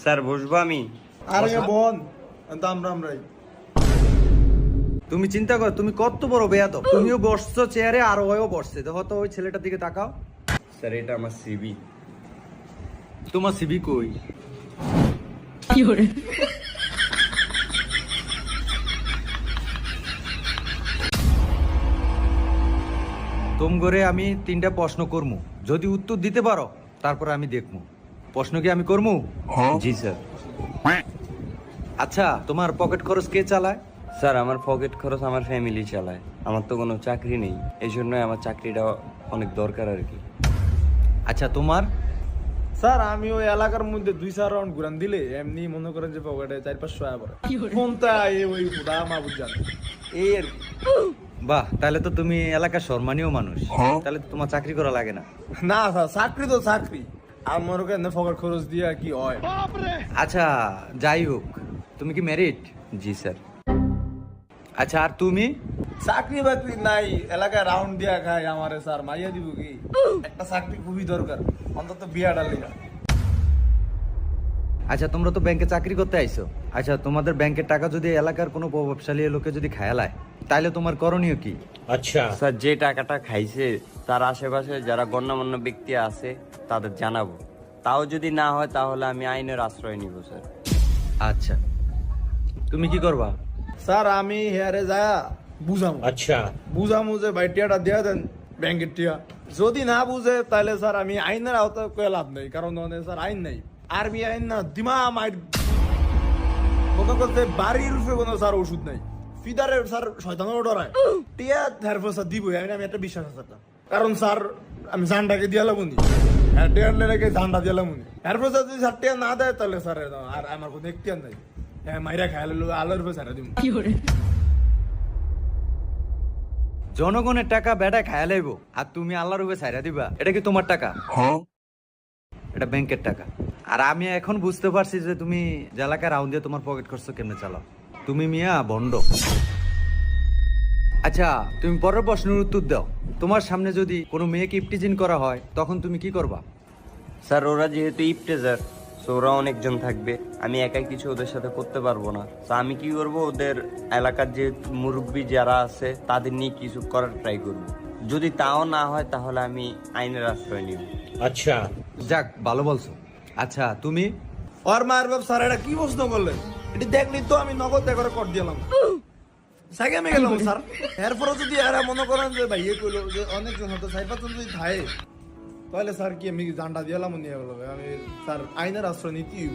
Sir বসবো আমি? আরে বোন আমরাই। তুমি চিন্তা কর, তুমি কত বড় বেয়াদব। তুমিও বসছো চেয়ারে আর ওও বসছে। দেখো তো ওই ছেলেটার দিকে তাকাও। স্যার এটা আমার সিবি। তোমার সিবি কই? তোম করে আমি 3টা প্রশ্ন করমু, যদি উত্তর দিতে পারো তারপর আমি দেখমু। প্রশ্ন কি আমি করমু? জি স্যার। আচ্ছা, তোমার পকেট খরচ কে চালায়? স্যার আমার পকেট খরচ আমার ফ্যামিলি চালায়। আমার তো কোনো চাকরি নেই, এই জন্যই আমার চাকরিটা অনেক দরকার আর কি। আচ্ছা তোমার? স্যার আমি ওই এলাকার মধ্যে 2-4 রাউন্ড ঘুরান দিলে এমনি মনে করেন যে পকেটে 4-500 টাকা পড়ে। ফোনটা ওই হুদা মাহবুব জান এই আর কি। বাহ, তাহলে তো তুমি এলাকার সম্মানীয় মানুষ। তাহলে তো তোমার চাকরি করা লাগে না। না স্যার, চাকরি তো চাকরি, আর মনে করেন পকেট খরচ দিয়া কি হয়। আচ্ছা যাই হোক, তুমি কি ম্যারিড? জি স্যার। আচ্ছা আর তুমি? চাকরি বাকরি নাই, এলাকায় রাউন্ড দিয়া খাই। আমারে স্যার মাইয়া দিব কি? একটা চাকরি খুবই দরকার, অন্তত বিয়াটা লেগা। আচ্ছা তোমরা তো ব্যাংকে চাকরি করতে আইছো। আচ্ছা তোমাদের ব্যাংকের টাকা যদি এলাকার কোনো প্রভাবশালী লোকে যদি খায়ালায়, তাহলে তোমার করণীয় কি? স্যার যে টাকাটা খাইছে তার আশেপাশে যারা গণ্যমান্য ব্যক্তি আছে তাদের জানাবো। তাও যদি না হয় তাহলে আমি আইনের আশ্রয় নিব স্যার। আচ্ছা তুমি কি করবা? স্যার আমি হেয়ারে যায় বুঝামু। अच्छा বুঝামু যে ভাই টিয়াটা দিয়া দেন ব্যাংকের টিয়া। যদি না বুঝে তাহলে স্যার আমি আইনের আওতায় কয়ে লাভ নেই, কারণ ওখানে স্যার আইন নাই। আরবি আইন না দিমা মাইর মনে করতে বাড়ির রূপে কোনো স্যার ওষুধ নাই। ফিদারে স্যার শয়তানের ডরায় টিয়া তারপর স্যার দিবই। আমি একটা বিশ্বাস আছে স্যার, কারণ স্যার আমি জানটাকে দিয়ে লাগুনি, হ্যাঁ টিয়ার লেগে জানটা দিয়ে লাগুনি। তারপর স্যার যদি স্যার টিয়া না দেয় তাহলে স্যার আর আমার কোনো এখতিয়ার নাই। হ্যাঁ মাইরা খাইলে আলোর রূপে স্যার দিব। জনগণের টাকা বেটা খায়া লাইবো আর তুমি আল্লাহর উপরে ছাইরা দিবা? এটা কি তোমার টাকা? এটা ব্যাংকের টাকা। আর আমি এখন বুঝতে পারছি যে তুমি যে এলাকায় রাউন্ড দিয়ে তোমার পকেট খরচ কেমনে চালাও। তুমি মিয়া ভণ্ড। আচ্ছা তুমি পরের প্রশ্নের উত্তর দাও। তোমার সামনে যদি কোনো মেয়েকে ইপটিজিং করা হয় তখন তুমি কি করবা? স্যার ওরা যেহেতু ইফটেজার, সো ওরা অনেকজন থাকবে, আমি একাই কিছু ওদের সাথে করতে পারবো না। তো আমি কি করব, ওদের এলাকার যে মুরব্বী যারা আছে তাদের নিয়ে কিছু করার ট্রাই করব। যদি তাও না হয় তাহলে আমি আইনের আশ্রয় নিব। अच्छा যাক ভালো বলছো। আচ্ছা তুমি? ওর মায়ের বাপ স্যার এটা কি প্রশ্ন করলেন? এটি দেখলি তো আমি নগদ করে কর দিলাম, সাইকে আমি গেলাম স্যার। এরপরে যদি এরা মনে করেন যে ভাই কইলো যে অনেকজন হতো 4-5 জন যদি থাকে, তাহলে স্যার কি আমি জানটা দিলাম নিয়ে গেল। আমি স্যার আইনের আশ্রয় নিতেই